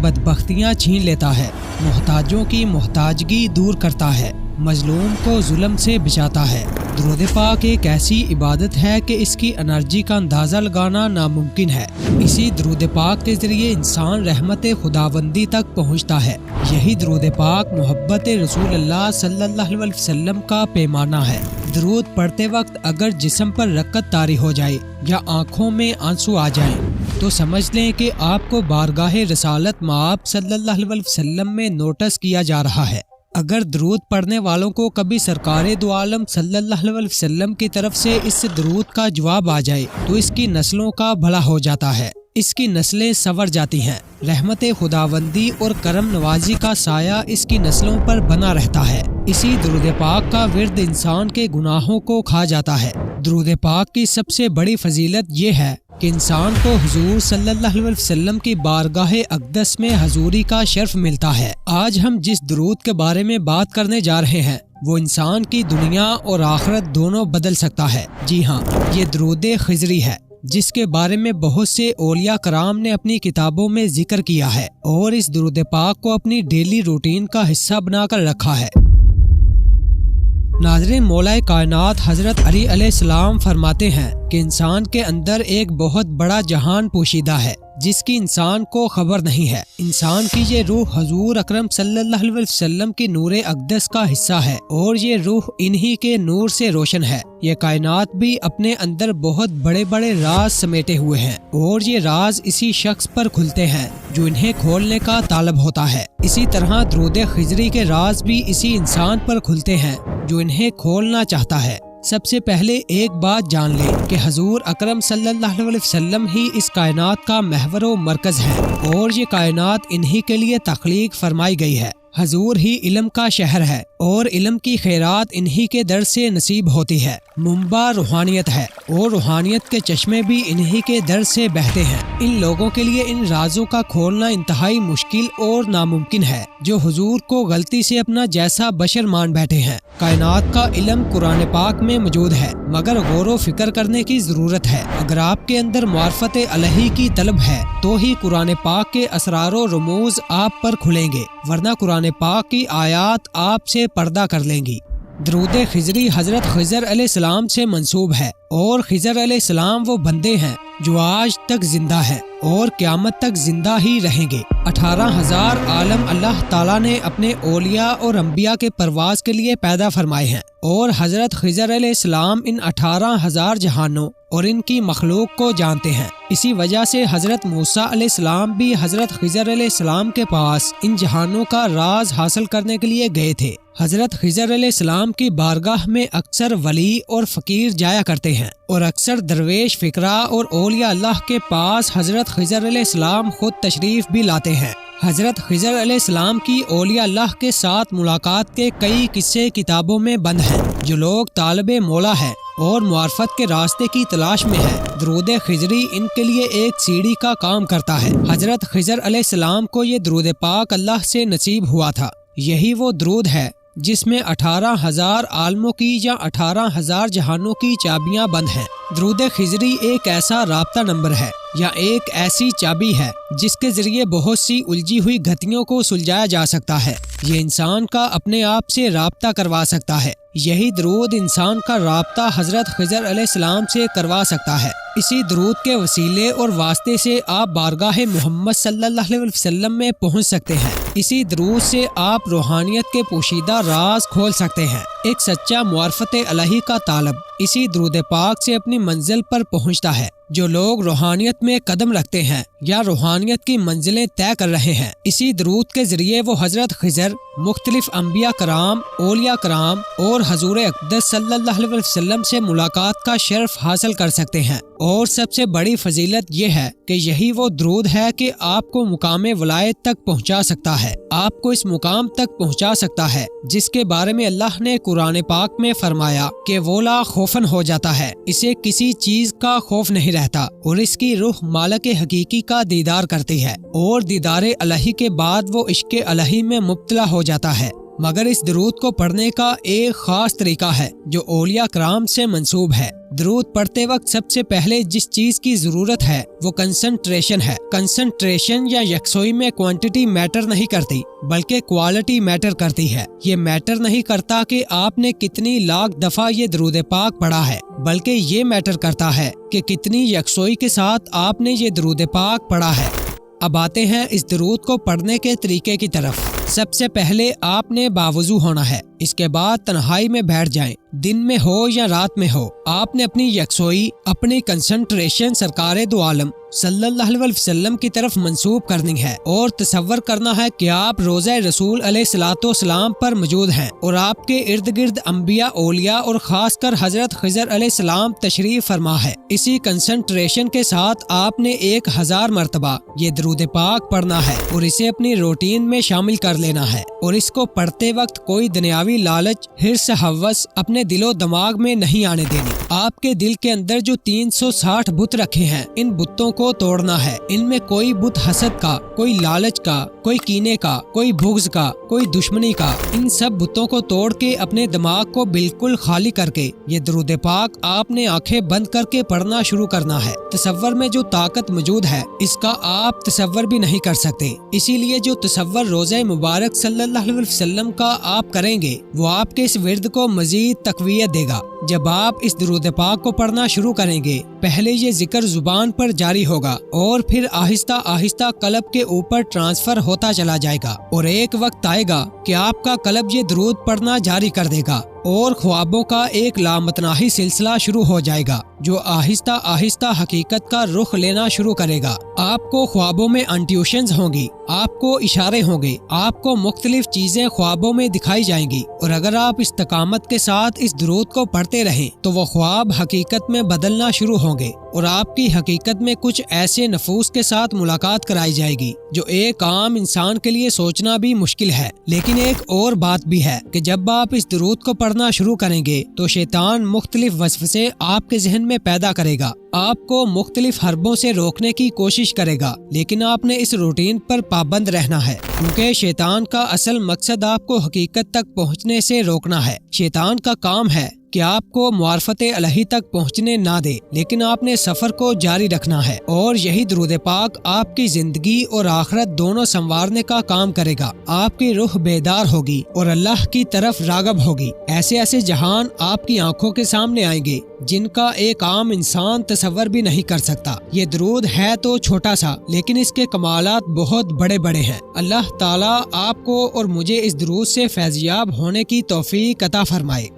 बदबख्तियाँ छीन लेता है, मोहताजों की मोहताजगी दूर करता है, मजलूम को जुल्म से बचाता है। दुरूद पाक एक ऐसी इबादत है कि इसकी एनर्जी का अंदाज़ा लगाना नामुमकिन है। इसी दुरूद पाक के ज़रिए इंसान रहमत खुदाबंदी तक पहुँचता है। यही दुरूद पाक मोहब्बत रसूल अल्लाह सल्लल्लाहु अलैहि वसल्लम का पैमाना है। दुरूद पढ़ते वक्त अगर जिस्म पर रकत तारी हो जाए या आँखों में आंसू आ जाएं, तो समझ लें कि आपको बारगाह रसालत माब सल्लल्लाहु अलैहि वसल्लम में नोटिस किया जा रहा है। अगर दरूद पढ़ने वालों को कभी सरकारे दो आलम सल्लल्लाहु अलैहि वसल्लम की तरफ से इस दरूद का जवाब आ जाए तो इसकी नस्लों का भला हो जाता है, इसकी नस्लें संवर जाती हैं। रहमत खुदावंदी और करम नवाजी का साया इसकी नस्लों पर बना रहता है। इसी दुरूद पाक का विर्द इंसान के गुनाहों को खा जाता है। दुरूद पाक की सबसे बड़ी फजीलत ये है कि इंसान को हुजूर सल्लल्लाहु अलैहि वसल्लम की बारगाह अक़दस में हजूरी का शर्फ मिलता है। आज हम जिस दुरूद के बारे में बात करने जा रहे हैं वो इंसान की दुनिया और आखिरत दोनों बदल सकता है। जी हाँ, ये दुरूद खिजरी है, जिसके बारे में बहुत से औलिया कराम ने अपनी किताबों में जिक्र किया है और इस दुरूद पाक को अपनी डेली रूटीन का हिस्सा बनाकर रखा है। नाज़रीन, मौलाए कायनात हज़रत अली अलैहिस्सलाम फरमाते हैं कि इंसान के अंदर एक बहुत बड़ा जहान पोशीदा है जिसकी इंसान को खबर नहीं है। इंसान की ये रूह हजूर अकरम सल्लल्लाहु अलैहि वसल्लम की नूरे अक़दस का हिस्सा है और ये रूह इन्हीं के नूर से रोशन है। ये कायनात भी अपने अंदर बहुत बड़े बड़े राज समेटे हुए हैं और ये राज इसी शख्स पर खुलते हैं जो इन्हें खोलने का तालब होता है। इसी तरह दुरूद खिजरी के राज भी इसी इंसान पर खुलते हैं जो इन्हें खोलना चाहता है। सबसे पहले एक बात जान लें कि हजूर अकरम सल्लल्लाहु अलैहि वसल्लम ही इस कायनात का महवर व मरकज है और ये कायनात इन्हीं के लिए तख्लीक फरमाई गई है। हजूर ही इल्म का शहर है और इल्म की खैरात इन्हीं के दर से नसीब होती है। मुंबा रूहानियत है और रूहानियत के चश्मे भी इन्हीं के दर से बहते हैं। इन लोगों के लिए इन राजों का खोलना इंतहाई मुश्किल और नामुमकिन है जो हुजूर को गलती से अपना जैसा बशर मान बैठे हैं। कायनात का इल्म कुरान पाक में मौजूद है, मगर गौर व फिक्र करने की जरूरत है। अगर आपके अंदर मार्फत अलही की तलब है तो ही कुरान पाक के असरार व रमूज आप पर खुलेंगे, वरना कुरान पाक की आयात आपसे पर्दा कर लेंगी। दुरूद खिजरी हजरत खिजर अलैहिस्सलाम से मंसूब है और खिजर अलैहिस्सलाम वो बंदे हैं जो आज तक जिंदा है और क़यामत तक जिंदा ही रहेंगे। 18,000 आलम अल्लाह ताला ने अपने औलिया और अंबिया के परवाज के लिए पैदा फरमाए हैं और हजरत खिजर अलैहिस्सलाम इन 18,000 जहानों और इनकी मखलूक को जानते हैं। इसी वजह से हजरत मूसा अलैहिस्सलाम भी हजरत खिजर अलैहिस्सलाम के पास इन जहानों का राज हासिल करने के लिए गए थे। हजरत खिजर अलैहिस्सलाम की बारगाह में अक्सर वली और फकीर जाया करते हैं और अक्सर दरवेश फिकरा और औलिया अल्लाह के पास हजरत खिजर अलैहिस्सलाम खुद तशरीफ भी लाते हैं। हजरत खिजर अलैहिस्सलाम की औलिया अल्लाह के साथ मुलाकात के कई किस्से किताबों में बंद हैं। जो लोग तालिबे मौला है और मुआरफत के रास्ते की तलाश में है, दुरूद खिजरी इनके लिए एक सीढ़ी का काम करता है। हजरत खिजर अलैहिस्सलाम को ये दुरूद पाक अल्लाह से नसीब हुआ था। यही वो दुरूद है जिसमें 18,000 आलमों की या 18,000 जहानों की चाबियां बंद हैं। दुरूद खिजरी एक ऐसा राब्ता नंबर है या एक ऐसी चाबी है जिसके जरिए बहुत सी उलझी हुई घतियों को सुलझाया जा सकता है। ये इंसान का अपने आप से राब्ता करवा सकता है। यही दुरूद इंसान का राब्ता हजरत खिजर अलैहिस्सलाम से करवा सकता है। इसी दुरूद के वसीले और वास्ते से आप बारगाह मोहम्मद सल्लल्लाहु अलैहि वसल्लम में पहुंच सकते हैं। इसी दुरूद से आप रूहानियत के पोशीदा राज खोल सकते हैं। एक सच्चा मुआरफत अलही का तालब इसी दुरूद पाक से अपनी मंजिल पर पहुंचता है। जो लोग रूहानियत में कदम रखते हैं या रूहानियत की मंजिलें तय कर रहे हैं, इसी दुरूद के जरिए वो हजरत खिजर, मुख्तलिफ अंबिया कराम, औलिया कराम और हजूर अक़दस सल्लल्लाहु अलैहि वसल्लम से मुलाकात का शर्फ हासिल कर सकते हैं। और सबसे बड़ी फजीलत ये है कि यही वो दुरूद है कि आपको मुकामे वलायत तक पहुंचा सकता है, आपको इस मुकाम तक पहुंचा सकता है जिसके बारे में अल्लाह ने कुरान पाक में फरमाया कि वो ला खौफन हो जाता है, इसे किसी चीज का खौफ नहीं रहता और इसकी रूह मालिक हकीकी का दीदार करती है और दीदार अलही के बाद वो इश्क अलही में मुब्तला हो जाता है। मगर इस दुरूद को पढ़ने का एक खास तरीका है जो औलिया कराम से मंसूब है। درود پڑھتے وقت سب سے پہلے جس چیز کی ضرورت ہے وہ کنسنٹریشن ہے۔ کنسنٹریشن یا یکسوئی میں کوانٹٹی میٹر نہیں کرتی بلکہ کوالٹی میٹر کرتی ہے۔ یہ میٹر نہیں کرتا کہ آپ نے کتنی لاکھ دفعہ یہ درود پاک پڑھا ہے، بلکہ یہ میٹر کرتا ہے کہ کتنی یکسوئی کے ساتھ آپ نے یہ درود پاک پڑھا ہے۔ اب آتے ہیں اس درود کو پڑھنے کے طریقے کی طرف۔ سب سے پہلے آپ نے باوضو ہونا ہے، اس کے بعد تنہائی میں بیٹھ جائیں، دن میں ہو یا رات میں ہو۔ آپ نے اپنی یکسوئی، اپنی کنسنٹریشن سرکار دو عالم صلی اللہ علیہ وسلم کی طرف منسوب کرنی ہے اور تصور کرنا ہے کہ آپ روضہ رسول علیہ الصلوۃ والسلام پر موجود ہیں اور آپ کے ارد گرد انبیاء، اولیاء اور خاص کر حضرت خضر علیہ السلام تشریف فرما ہے۔ اسی کنسنٹریشن کے ساتھ آپ نے 1000 مرتبہ یہ درود پاک پڑھنا ہے اور اسے اپنی روٹین میں شامل کر لینا ہے، اور اس کو پڑھتے وقت کوئی دنیاوی لالچ، حرص، ہوس اپنے دل و دماغ میں نہیں آنے دینی۔ آپ کے دل کے اندر جو 360 بت رکھے ہیں، ان بتوں کو توڑنا ہے۔ ان میں کوئی بت حسد کا، کوئی لالچ کا، کوئی کینے کا، کوئی بغض کا، کوئی دشمنی کا۔ ان سب بتوں کو توڑ کے اپنے دماغ کو بالکل خالی کر کے یہ درود پاک آپ نے آنکھیں بند کر کے پڑھنا شروع کرنا ہے۔ تصور میں جو طاقت موجود ہے اس کا آپ تصور بھی نہیں کر سکتے، اسی لیے جو تصور روزہ مبارک صلی اللہ علیہ وسلم کا آپ کریں گے وہ آپ کے اس ورد کو مزید تقویت دے گا۔ جب آپ اس درود پاک کو پڑھنا شروع کریں گے، پہلے یہ ذکر زبان پر جاری ہوگا اور پھر آہستہ آہستہ قلب کے اوپر ٹرانسفر ہوتا چلا جائے گا، اور ایک وقت آئے گا کہ آپ کا قلب یہ درود پڑھنا جاری کر دے گا اور خوابوں کا ایک لامتناہی سلسلہ شروع ہو جائے گا جو آہستہ آہستہ حقیقت کا رخ لینا شروع کرے گا۔ آپ کو خوابوں میں انٹیوشنز ہوں گی، آپ کو اشارے ہوں گے، آپ کو مختلف چیزیں خوابوں میں دکھائی جائیں گی، اور اگر آپ استقامت کے ساتھ اس درود کو پڑھتے رہیں تو وہ خواب حقیقت میں بدلنا شروع ہوں گے، اور آپ کی حقیقت میں کچھ ایسے نفوس کے ساتھ ملاقات کرائی جائے گی جو ایک عام انسان کے لیے سوچنا بھی مشکل ہے۔ لیکن ایک اور بات بھی ہے کہ جب آپ اس درود کو پڑھنا شروع کریں گے تو شیطان مختلف وسوسے آپ کے ذہن میں پیدا کرے گا، آپ کو مختلف حربوں سے روکنے کی کوشش کرے گا، لیکن آپ نے اس روٹین پر پابند رہنا ہے، کیونکہ شیطان کا اصل مقصد آپ کو حقیقت تک پہنچنے سے روکنا ہے۔ شیطان کا کام ہے کہ آپ کو معرفت الہی تک پہنچنے نہ دے، لیکن آپ نے سفر کو جاری رکھنا ہے، اور یہی درود پاک آپ کی زندگی اور آخرت دونوں سنوارنے کا کام کرے گا۔ آپ کی روح بیدار ہوگی اور اللہ کی طرف راغب ہوگی۔ ایسے ایسے جہان آپ کی آنکھوں کے سامنے آئیں گے جن کا ایک عام انسان تصور بھی نہیں کر سکتا۔ یہ درود ہے تو چھوٹا سا، لیکن اس کے کمالات بہت بڑے بڑے ہیں۔ اللہ تعالیٰ آپ کو اور مجھے اس درود سے فیضیاب ہونے کی توفیق عطا فرمائے۔